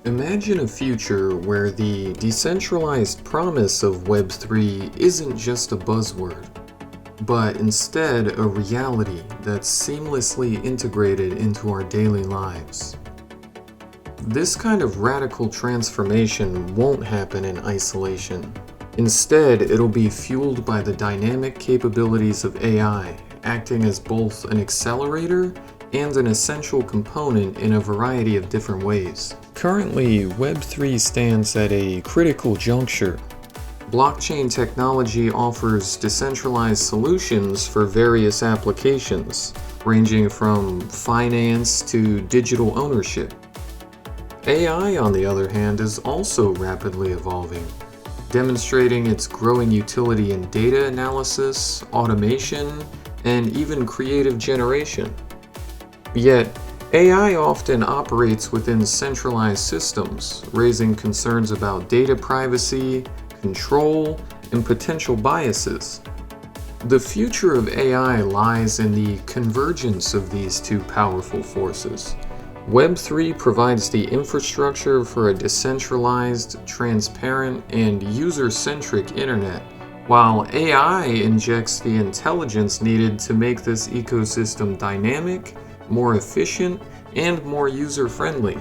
Imagine a future where the decentralized promise of Web3 isn't just a buzzword, but instead a reality that's seamlessly integrated into our daily lives. This kind of radical transformation won't happen in isolation. Instead, it'll be fueled by the dynamic capabilities of AI, acting as both an accelerator and an essential component in a variety of different ways. Currently, Web3 stands at a critical juncture. Blockchain technology offers decentralized solutions for various applications, ranging from finance to digital ownership. AI, on the other hand, is also rapidly evolving, demonstrating its growing utility in data analysis, automation, and even creative generation. Yet, AI often operates within centralized systems, raising concerns about data privacy, control, and potential biases. The future of AI lies in the convergence of these two powerful forces. Web3 provides the infrastructure for a decentralized, transparent, and user-centric internet, while AI injects the intelligence needed to make this ecosystem dynamic, more efficient, and more user-friendly.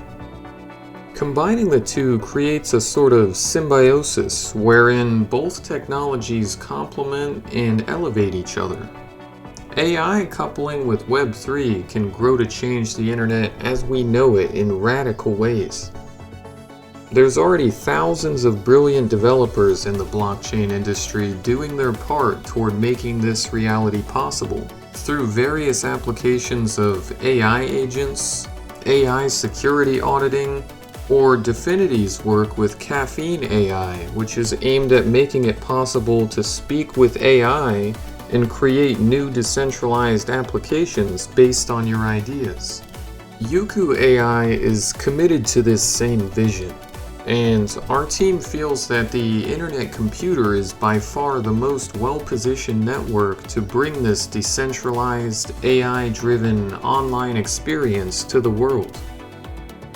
Combining the two creates a sort of symbiosis wherein both technologies complement and elevate each other. AI coupling with Web3 can grow to change the internet as we know it in radical ways. There's already thousands of brilliant developers in the blockchain industry doing their part toward making this reality possible through various applications of AI agents, AI security auditing, or Dfinity's work with Caffeine AI, which is aimed at making it possible to speak with AI and create new decentralized applications based on your ideas. Yuku AI is committed to this same vision, and our team feels that the internet computer is by far the most well-positioned network to bring this decentralized, AI-driven online experience to the world.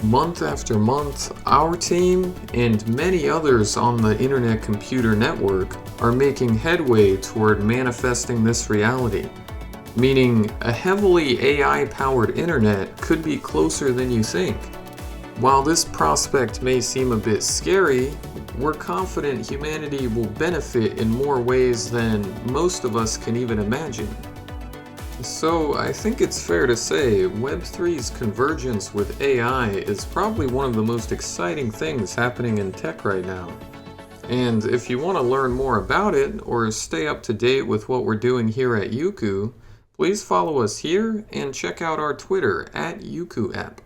Month after month, our team and many others on the Internet Computer Network are making headway toward manifesting this reality, meaning a heavily AI-powered internet could be closer than you think. While this prospect may seem a bit scary, we're confident humanity will benefit in more ways than most of us can even imagine. So I think it's fair to say Web3's convergence with AI is probably one of the most exciting things happening in tech right now. And if you want to learn more about it or stay up to date with what we're doing here at Yuku, please follow us here and check out our Twitter @YukuApp.